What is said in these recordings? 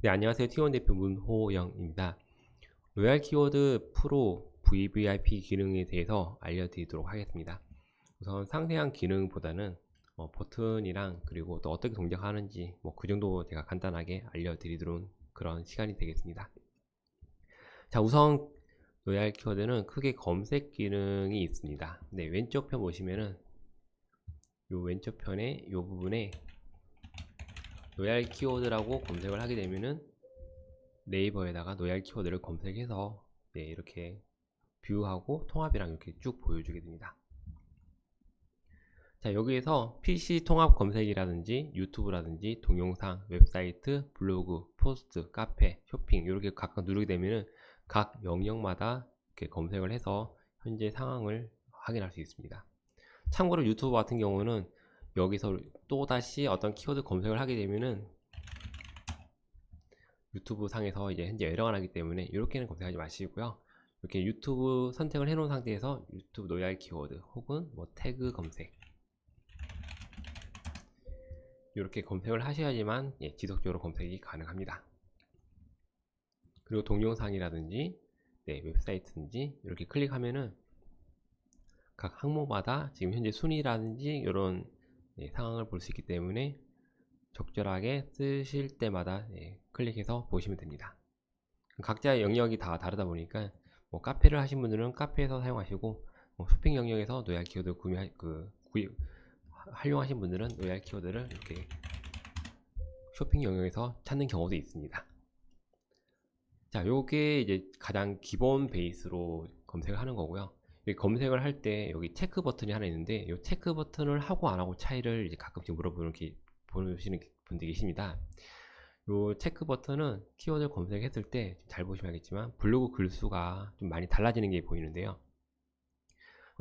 네, 안녕하세요. T1 대표 문호영입니다. 로얄 키워드 프로 VVIP 기능에 대해서 알려드리도록 하겠습니다. 우선 상세한 기능보다는 버튼이랑 그리고 또 어떻게 동작하는지 그 정도 제가 간단하게 알려드리도록 그런 시간이 되겠습니다. 자, 우선 로얄 키워드는 크게 검색 기능이 있습니다. 네, 왼쪽 편 보시면은 요 왼쪽 편에 요 부분에 로얄 키워드라고 검색을 하게 되면은 네이버에다가 로얄 키워드를 검색해서 이렇게 뷰하고 통합이랑 이렇게 쭉 보여주게 됩니다. 자, 여기에서 PC 통합 검색이라든지 유튜브라든지 동영상, 웹사이트, 블로그, 포스트, 카페, 쇼핑 이렇게 각각 누르게 되면은 각 영역마다 이렇게 검색을 해서 현재 상황을 확인할 수 있습니다. 참고로 유튜브 같은 경우는 여기서 또다시 어떤 키워드 검색을 하게 되면은 유튜브 상에서 이제 현재 에러가 나기 때문에 이렇게는 검색하지 마시고요. 이렇게 유튜브 선택을 해놓은 상태에서 유튜브 로얄 키워드 혹은 태그 검색 이렇게 검색을 하셔야지만 지속적으로 검색이 가능합니다. 그리고 동영상이라든지 웹사이트든지 이렇게 클릭하면은 각 항목마다 지금 현재 순위라든지 이런 상황을 볼 수 있기 때문에 적절하게 쓰실 때마다 클릭해서 보시면 됩니다. 각자의 영역이 다 다르다 보니까 카페를 하신 분들은 카페에서 사용하시고 쇼핑 영역에서 로얄 키워드 활용하신 분들은 로얄 키워드를 이렇게 쇼핑 영역에서 찾는 경우도 있습니다. 자, 요게 이제 가장 기본 베이스로 검색을 하는 거고요. 검색을 할 때 여기 체크 버튼이 하나 있는데 이 체크 버튼을 하고 안 하고 차이를 이제 가끔씩 보시는 분들이 계십니다. 요 체크 버튼은 키워드 검색했을 때 잘 보시면 알겠지만 블로그 글수가 좀 많이 달라지는 게 보이는데요.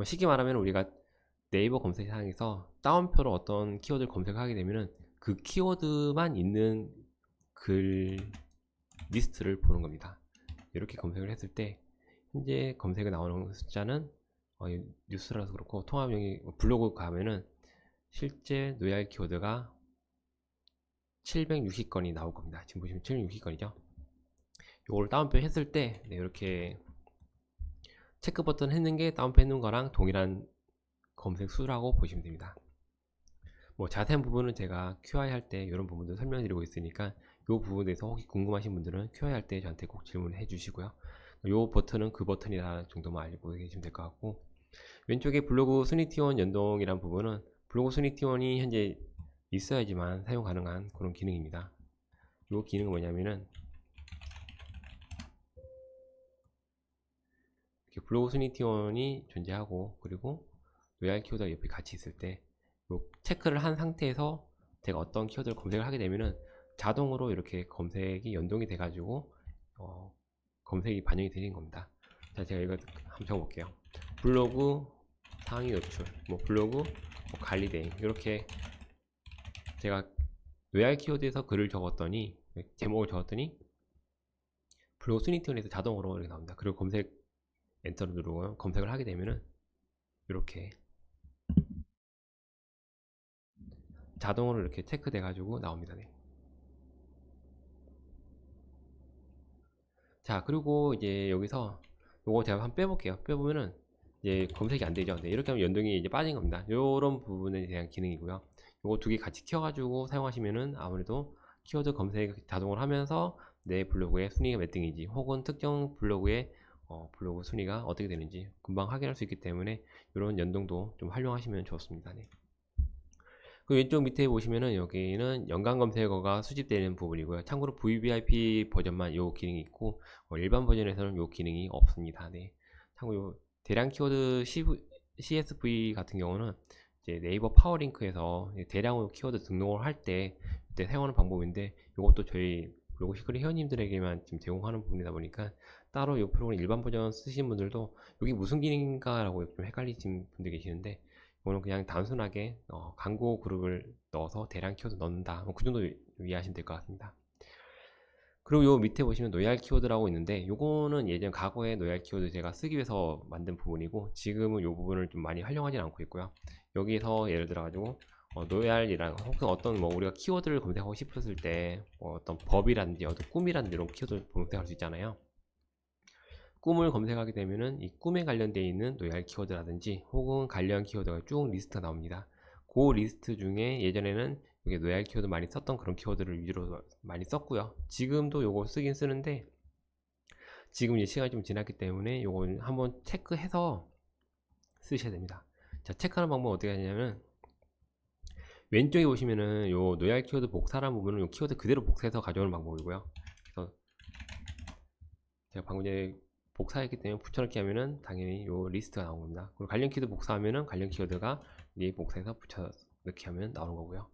쉽게 말하면 우리가 네이버 검색창에서 따옴표로 어떤 키워드를 검색하게 되면은 그 키워드만 있는 글 리스트를 보는 겁니다. 이렇게 검색을 했을 때 현재 검색에 나오는 숫자는 뉴스라서 그렇고 통합용이 블로그 가면은 실제 로얄 키워드가 760건이 나올 겁니다. 지금 보시면 760건이죠. 이걸 다운표 했을 때 이렇게 체크 버튼 했는 게 다운표 했는 거랑 동일한 검색 수라고 보시면 됩니다. 자세한 부분은 제가 QI 할 때 이런 부분도 설명드리고 있으니까 이 부분에 대해서 혹시 궁금하신 분들은 QI 할 때 저한테 꼭 질문해 주시고요. 이 버튼은 그 버튼이다 정도만 알고 계시면 될 것 같고, 왼쪽에 블로그 순위 T1 연동이란 부분은 블로그 순위 T1이 현재 있어야지만 사용 가능한 그런 기능입니다. 이 기능은 뭐냐면은 이렇게 블로그 순위 T1이 존재하고 그리고 로얄 키워드가 옆에 같이 있을 때 체크를 한 상태에서 제가 어떤 키워드를 검색을 하게 되면은 자동으로 이렇게 검색이 연동이 돼 가지고 검색이 반영이 되는 겁니다. 자, 제가 이거 한번 적어볼게요. 블로그 상위 노출, 블로그 관리대행 이렇게 제가 로얄 키워드에서 글을 적었더니 제목을 적었더니 블로그 순위 T1에서 자동으로 이렇게 나옵니다. 그리고 검색 엔터를 누르고 검색을 하게 되면은 이렇게 자동으로 이렇게 체크돼 가지고 나옵니다. 네. 자, 그리고 이제 여기서 요거 제가 한번 빼볼게요. 빼보면은 이제 검색이 안 되죠. 네, 이렇게 하면 연동이 이제 빠진 겁니다. 요런 부분에 대한 기능이고요. 요거 두 개 같이 켜가지고 사용하시면은 아무래도 키워드 검색 자동으로 하면서 내 블로그의 순위가 몇 등인지 혹은 특정 블로그의 블로그 순위가 어떻게 되는지 금방 확인할 수 있기 때문에 이런 연동도 좀 활용하시면 좋습니다. 네. 그 왼쪽 밑에 보시면은 여기는 연관 검색어가 수집되는 부분이고요. 참고로 VVIP 버전만 이 기능이 있고 일반 버전에서는 이 기능이 없습니다. 네. 참고로 대량 키워드 CSV 같은 경우는 이제 네이버 파워링크에서 대량으로 키워드 등록을 할 때 그때 사용하는 방법인데 이것도 저희 블로그 시크릿 회원님들에게만 지금 제공하는 부분이다 보니까 따로 이 프로그램 일반 버전 쓰시는 분들도 이게 무슨 기능인가 라고 좀 헷갈리신 분들 계시는데 이거는 그냥 단순하게 광고 그룹을 넣어서 대량 키워드 넣는다 그 정도 이해하시면 될 것 같습니다. 그리고 요 밑에 보시면 로얄 키워드라고 있는데 요거는 예전 과거에 로얄 키워드 제가 쓰기 위해서 만든 부분이고 지금은 요 부분을 좀 많이 활용하진 않고 있고요. 여기서 예를 들어 가지고 노얄이랑 혹은 어떤 뭐 우리가 키워드를 검색하고 싶었을 때 어떤 법이라든지 어떤 꿈이라든지 이런 키워드를 검색할 수 있잖아요. 꿈을 검색하게 되면은 이 꿈에 관련되어 있는 노얄 키워드라든지 혹은 관련 키워드가 쭉 리스트가 나옵니다. 그 리스트 중에 예전에는 이게 노얄 키워드 많이 썼던 그런 키워드를 위주로 많이 썼고요. 지금도 요거 쓰긴 쓰는데 지금 이제 시간이 좀 지났기 때문에 요거 한번 체크해서 쓰셔야 됩니다. 자, 체크하는 방법은 어떻게 하냐면 왼쪽에 보시면은 요 노얄 키워드 복사라는 부분은 요 키워드 그대로 복사해서 가져오는 방법이고요. 그래서 제가 방금 전에 복사했기 때문에 붙여넣기 하면은 당연히 요 리스트가 나온 겁니다. 그리고 관련 키워드 복사하면은 관련 키워드가 이 복사해서 붙여넣기 하면 나오는 거고요.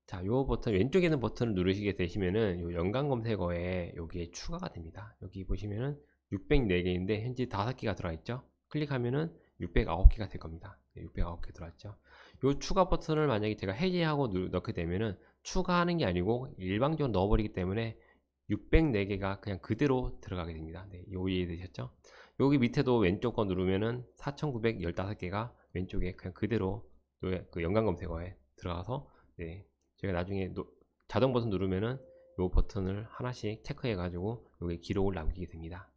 자, 요 버튼 왼쪽에 있는 버튼을 누르시게 되시면은 요 연관 검색어에 여기에 추가가 됩니다. 여기 보시면은 604개인데 현재 5개가 들어가 있죠. 클릭하면은 609개가 될 겁니다. 609개 들어왔죠. 요 추가 버튼을 만약에 제가 해제하고 넣게 되면은 추가하는 게 아니고 일방적으로 넣어버리기 때문에 604개가 그냥 그대로 들어가게 됩니다. 네, 요 이해되셨죠? 여기 밑에도 왼쪽 거 누르면은 4915개가 왼쪽에 그냥 그대로 그 연관 검색어에 들어가서 네, 제가 나중에 자동 버튼 누르면은 요 버튼을 하나씩 체크해 가지고 여기 기록을 남기게 됩니다.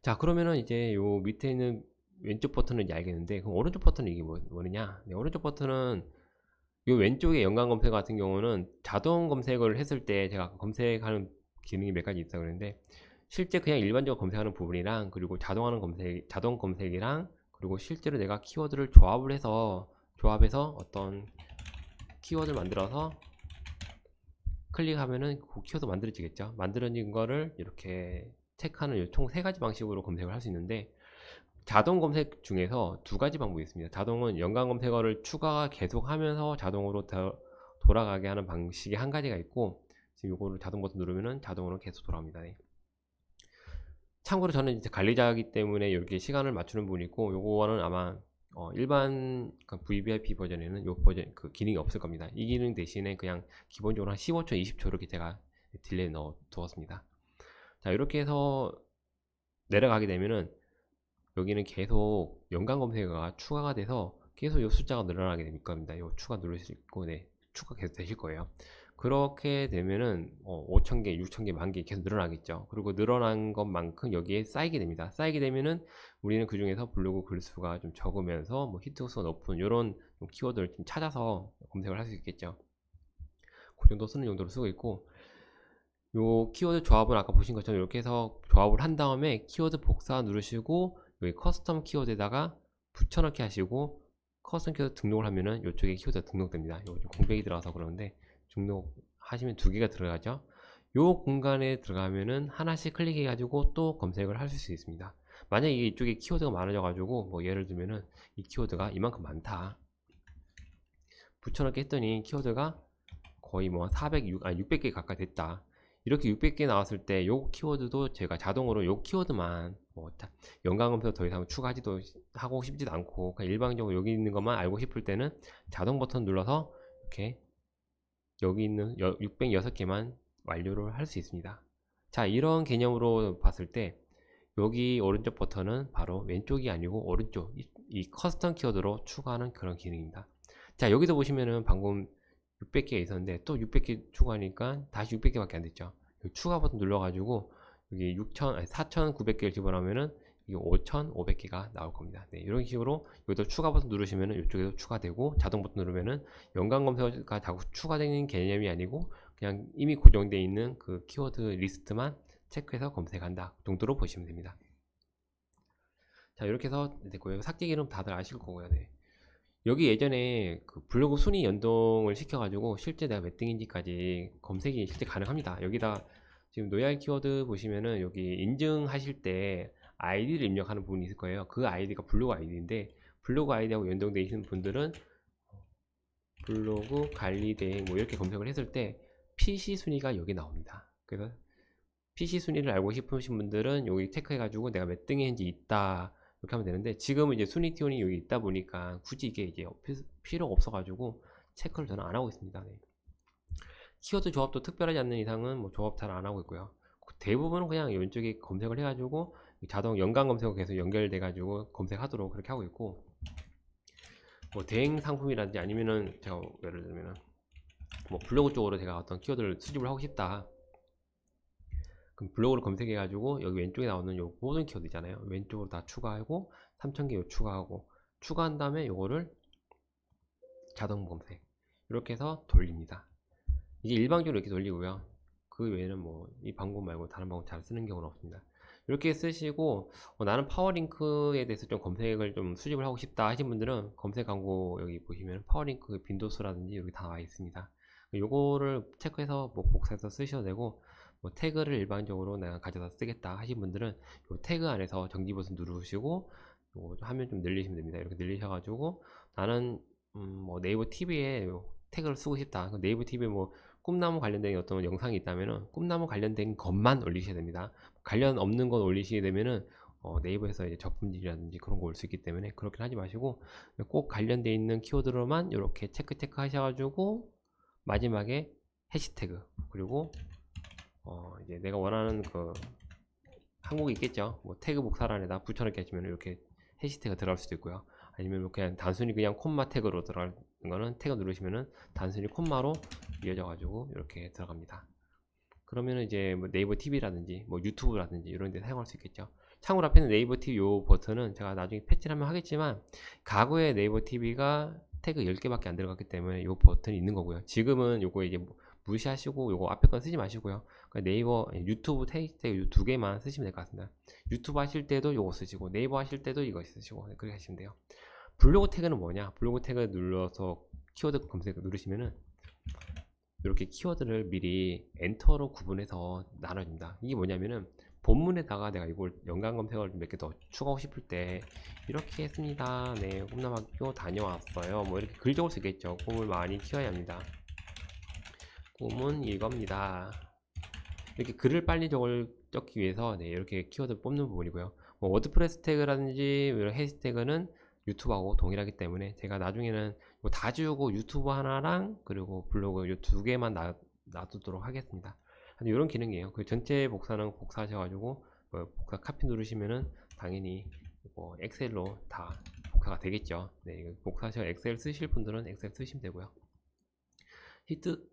자, 그러면은 이제 요 밑에 있는 왼쪽 버튼은 이제 알겠는데 그럼 오른쪽 버튼은 이게 뭐냐? 네, 오른쪽 버튼은 요 왼쪽에 연관 검색 같은 경우는 자동 검색을 했을 때 제가 검색하는 기능이 몇 가지 있다고 그랬는데 실제 그냥 일반적으로 검색하는 부분이랑 그리고 자동 검색이랑 그리고 실제로 내가 키워드를 조합해서 어떤 키워드를 만들어서 클릭하면은 그 키워드 만들어지겠죠. 만들어진 거를 이렇게 체크하는 총 3가지 방식으로 검색을 할 수 있는데 자동 검색 중에서 2가지 방법이 있습니다. 자동은 연관 검색어를 추가 계속하면서 자동으로 돌아가게 하는 방식이 한 가지가 있고 지금 이거를 자동 버튼 누르면은 자동으로 계속 돌아옵니다. 네. 참고로 저는 이제 관리자이기 때문에 이렇게 시간을 맞추는 부분이 있고 요거는 아마 일반 VVIP 버전에는 요 버전 그 기능이 없을 겁니다. 이 기능 대신에 그냥 기본적으로 한 15초, 20초 이렇게 제가 딜레이 넣어 두었습니다. 자, 이렇게 해서 내려가게 되면은 여기는 계속 연관 검색어가 추가가 돼서 계속 이 숫자가 늘어나게 될 겁니다. 이 추가 누를 수 있고, 네, 추가 계속 되실 거예요. 그렇게 되면은 5,000개, 6,000개, 10,000개 계속 늘어나겠죠. 그리고 늘어난 것만큼 여기에 쌓이게 됩니다. 쌓이게 되면은 우리는 그 중에서 블로그 글수가 좀 적으면서 뭐 히트수가 높은 이런 키워드를 좀 찾아서 검색을 할 수 있겠죠. 그 정도 쓰는 용도로 쓰고 있고, 요 키워드 조합은 아까 보신 것처럼 이렇게 해서 조합을 한 다음에 키워드 복사 누르시고 여기 커스텀 키워드에다가 붙여넣기 하시고 커스텀 키워드 등록을 하면은 이쪽에 키워드가 등록됩니다. 요거 좀 공백이 들어가서 그러는데 등록하시면 2개가 들어가죠. 요 공간에 들어가면은 하나씩 클릭해 가지고 또 검색을 하실 수 있습니다. 만약에 이쪽에 키워드가 많아져 가지고 뭐 예를 들면은 이 키워드가 이만큼 많다 붙여넣기 했더니 키워드가 거의 뭐 600개 가까이 됐다. 이렇게 600개 나왔을 때 요 키워드도 제가 자동으로 요 키워드만 뭐 연관 검색 더 이상 추가하지도 하고 싶지도 않고 그냥 일방적으로 여기 있는 것만 알고 싶을 때는 자동 버튼 눌러서 이렇게 여기 있는 606개만 완료를 할 수 있습니다. 자, 이런 개념으로 봤을 때 여기 오른쪽 버튼은 바로 왼쪽이 아니고 오른쪽 이 커스텀 키워드로 추가하는 그런 기능입니다. 자, 여기서 보시면은 방금 600개가 있었는데 또 600개 추가하니까 다시 600개밖에 안 됐죠. 추가 버튼 눌러가지고 여기 4,900개를 집어넣으면은 이게 5,500개가 나올 겁니다. 네, 이런 식으로 여기도 추가 버튼 누르시면은 이쪽에도 추가되고 자동 버튼 누르면은 연관 검색어가 자꾸 추가되는 개념이 아니고 그냥 이미 고정되어 있는 그 키워드 리스트만 체크해서 검색한다 정도로 보시면 됩니다. 자, 이렇게 해서 됐고요. 삭제 기능 다들 아실 거고요. 네. 여기 예전에 그 블로그 순위 연동을 시켜가지고 실제 내가 몇 등인지까지 검색이 실제 가능합니다. 여기다 지금 노얄 키워드 보시면은 여기 인증하실 때 아이디를 입력하는 부분이 있을 거예요. 그 아이디가 블로그 아이디인데 블로그 아이디하고 연동되어 있는 분들은 블로그 관리 대행 뭐 이렇게 검색을 했을 때 PC 순위가 여기 나옵니다. 그래서 PC 순위를 알고 싶으신 분들은 여기 체크해가지고 내가 몇 등인지 있다 이렇게 하면 되는데 지금은 이제 순위 티온이 여기 있다 보니까 굳이 이게 이제 필요가 없어가지고 체크를 저는 안 하고 있습니다. 네. 키워드 조합도 특별하지 않는 이상은 뭐 조합 잘 안 하고 있고요. 대부분은 그냥 왼쪽에 검색을 해가지고 자동 연관 검색어 계속 연결돼가지고 검색하도록 그렇게 하고 있고 뭐 대행 상품이라든지 아니면은 제가 예를 들면은 뭐 블로그 쪽으로 제가 어떤 키워드를 수집을 하고 싶다. 그럼 블로그를 검색해 가지고 여기 왼쪽에 나오는 요 모든 키워드 있잖아요. 왼쪽으로 다 추가하고 3000개 추가하고 추가한 다음에 요거를 자동 검색 이렇게 해서 돌립니다. 이게 일방적으로 이렇게 돌리고요. 그 외에는 뭐 이 방법 말고 다른 방법 잘 쓰는 경우는 없습니다. 이렇게 쓰시고 나는 파워링크에 대해서 좀 검색을 좀 수집을 하고 싶다 하신 분들은 검색 광고 여기 보시면 파워링크 빈도수라든지 여기 다 나와 있습니다. 요거를 체크해서 뭐 복사해서 쓰셔도 되고 뭐 태그를 일반적으로 내가 가져다 쓰겠다 하신 분들은 요 태그 안에서 정지 버튼 누르시고 요거 화면 좀 늘리시면 됩니다. 이렇게 늘리셔가지고 나는 뭐 네이버 TV에 태그를 쓰고 싶다. 네이버 TV에 뭐 꿈나무 관련된 어떤 영상이 있다면은 꿈나무 관련된 것만 올리셔야 됩니다. 관련 없는 건 올리시게 되면은 네이버에서 이제 저품질이라든지 그런 거 올 수 있기 때문에 그렇게 하지 마시고 꼭 관련되어 있는 키워드로만 이렇게 체크 하셔가지고 마지막에 해시태그 그리고 이제 내가 원하는 그 항목이 있겠죠. 뭐 태그 복사란에다 붙여넣기 하시면 이렇게 해시태그 들어갈 수도 있고요. 아니면 그냥 단순히 그냥 콤마 태그로 들어가는 거는 태그 누르시면은 단순히 콤마로 이어져 가지고 이렇게 들어갑니다. 그러면은 이제 뭐 네이버 TV라든지 뭐 유튜브라든지 이런 데 사용할 수 있겠죠. 참고로 앞에는 네이버 TV 요 버튼은 제가 나중에 패치를 하면 하겠지만 과거에 네이버 TV가 태그 10개밖에 안 들어갔기 때문에 요 버튼이 있는 거고요. 지금은 요거 이제 무시하시고 요거 앞에 건 쓰지 마시고요. 그러니까 네이버 유튜브 태그 두 개만 쓰시면 될 것 같습니다. 유튜브 하실 때도 요거 쓰시고 네이버 하실 때도 이거 쓰시고 그렇게 하시면 돼요. 블로그 태그는 뭐냐? 블로그 태그 눌러서 키워드 검색 누르시면은 이렇게 키워드를 미리 엔터로 구분해서 나눠줍니다. 이게 뭐냐면은 본문에다가 내가 이걸 연관 검색어를 몇 개 더 추가하고 싶을 때 이렇게 했습니다. 네, 꿈남학교 다녀왔어요. 뭐 이렇게 글 적을 수 있겠죠. 꿈을 많이 키워야 합니다. 꿈은 이겁니다. 이렇게 글을 빨리 적기 위해서 네, 이렇게 키워드 뽑는 부분이고요. 뭐 워드프레스 태그라든지 이런 해시태그는 유튜브하고 동일하기 때문에 제가 나중에는 뭐다 지우고 유튜브 하나랑 그리고 블로그 이 두 개만 놔두도록 하겠습니다. 이런 기능이에요. 그 전체 복사는 복사하셔가지고 복사 카피 누르시면은 당연히 뭐 엑셀로 다 복사가 되겠죠. 네, 복사하셔 엑셀 쓰실 분들은 엑셀 쓰시면 되고요. 히트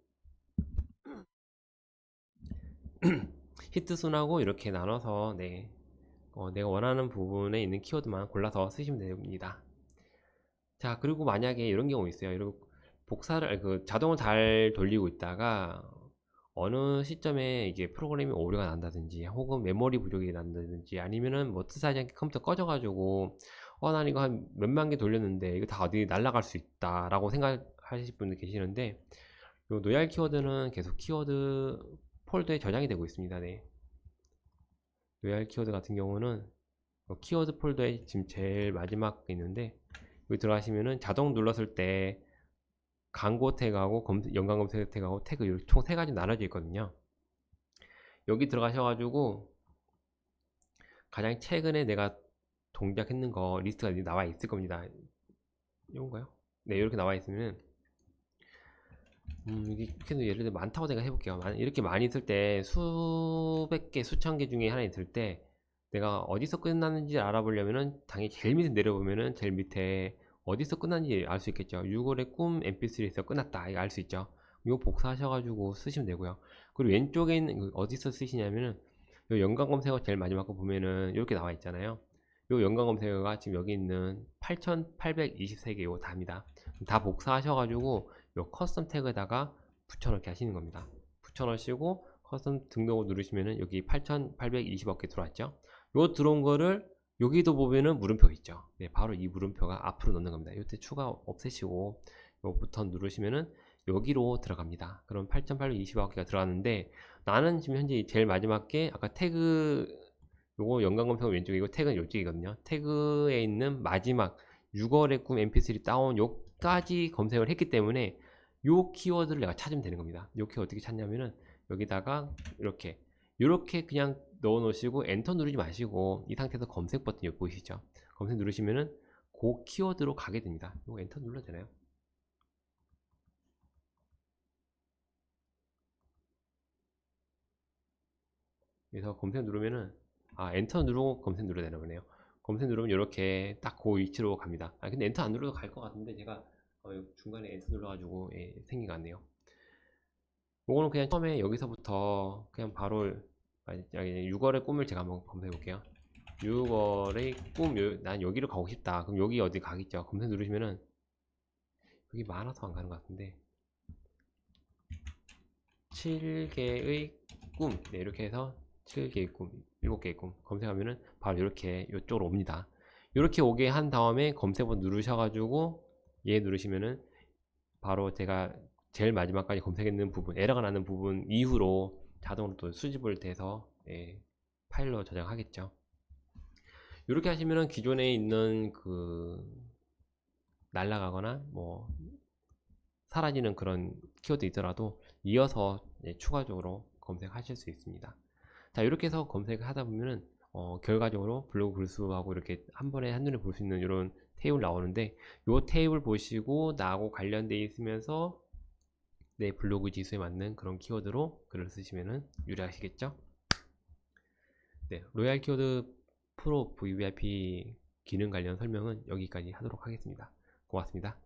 히트 순하고 이렇게 나눠서 네, 내가 원하는 부분에 있는 키워드만 골라서 쓰시면 됩니다. 자, 그리고 만약에 이런 경우 있어요. 이렇게 복사를 자동을 잘 돌리고 있다가 어느 시점에 이게 프로그램이 오류가 난다든지 혹은 메모리 부족이 난다든지 아니면은 뭐 뜻하지 않게 컴퓨터 꺼져가지고 난 이거 한 몇만 개 돌렸는데 이거 다 어디 날아갈 수 있다 라고 생각하실 분들 계시는데 요 노얄 키워드는 계속 키워드 폴더에 저장이 되고 있습니다. 네. 노얄 키워드 같은 경우는 키워드 폴더에 지금 제일 마지막 있는데 여기 들어가시면은 자동 눌렀을 때 광고 태그하고 연관 검색 태그하고 태그 총 세 가지 나눠져 있거든요. 여기 들어가셔가지고 가장 최근에 내가 동작했는 거 리스트가 나와 있을 겁니다. 이건가요? 네, 이렇게 나와 있으면 이게 예를 들어 많다고 내가 해볼게요. 이렇게 많이 있을 때 수백 개, 수천 개 중에 하나 있을 때 내가 어디서 끝났는지 알아보려면은 당연히 제일 밑에 내려보면은 제일 밑에 어디서 끝났는지 알 수 있겠죠. 6월의 꿈 mp3에서 끝났다 이거 알 수 있죠. 이거 복사하셔가지고 쓰시면 되고요. 그리고 왼쪽에 있는 어디서 쓰시냐면은 요 연관 검색어 제일 마지막 거 보면은 이렇게 나와 있잖아요. 요 연관 검색어가 지금 여기 있는 8823개 요 답니다. 다 복사하셔가지고 요 커스텀 태그에다가 붙여넣기 하시는 겁니다. 붙여넣으시고 커스텀 등록을 누르시면은 여기 8820개 들어왔죠. 요 들어온 거를 여기도 보면은 물음표 있죠. 네, 바로 이 물음표가 앞으로 넣는 겁니다. 이때 추가 없애시고 요 버튼 누르시면은 여기로 들어갑니다. 그럼 8820개가 들어갔는데 나는 지금 현재 제일 마지막 게 아까 태그 요거 연관 검색어 왼쪽에 이거 태그는 이쪽이거든요. 태그에 있는 마지막 6월의 꿈 mp3 다운 요까지 검색을 했기 때문에 요 키워드를 내가 찾으면 되는 겁니다. 요 키워드 어떻게 찾냐면은 여기다가 이렇게 그냥 넣어 놓으시고 엔터 누르지 마시고 이 상태에서 검색 버튼 여기 보이시죠? 검색 누르시면은 그 키워드로 가게 됩니다. 이거 엔터 눌러도 되나요? 그래서 검색 누르면은 엔터 누르고 검색 눌러야 되나 보네요. 검색 누르면 이렇게 딱 그 위치로 갑니다. 근데 엔터 안 눌러도 갈 것 같은데 제가 중간에 엔터 눌러가지고 생긴 것 같네요. 요거는 그냥 처음에 여기서부터 그냥 바로 6월의 꿈을 제가 한번 검색해 볼게요. 6월의 꿈, 난 여기로 가고 싶다. 그럼 여기 어디 가겠죠? 검색 누르시면은 여기 많아서 안 가는 것 같은데 7개의 꿈, 네, 이렇게 해서 7개의 꿈, 7개의 꿈 검색하면은 바로 이렇게 이쪽으로 옵니다. 이렇게 오게 한 다음에 검색어 누르셔가지고 얘 누르시면은 바로 제가 제일 마지막까지 검색했는 부분, 에러가 나는 부분 이후로 자동으로 또 수집을 돼서 파일로 저장하겠죠. 이렇게 하시면은 기존에 있는 그 날라가거나 뭐 사라지는 그런 키워드 있더라도 이어서 추가적으로 검색하실 수 있습니다. 자, 이렇게 해서 검색을 하다 보면은 결과적으로 블로그 글수하고 이렇게 한 번에 한눈에 볼 수 있는 이런 테이블 나오는데, 이 테이블 보시고 나하고 관련되어 있으면서 내 블로그 지수에 맞는 그런 키워드로 글을 쓰시면은 유리하시겠죠? 네, 로얄 키워드 프로 VVIP 기능 관련 설명은 여기까지 하도록 하겠습니다. 고맙습니다.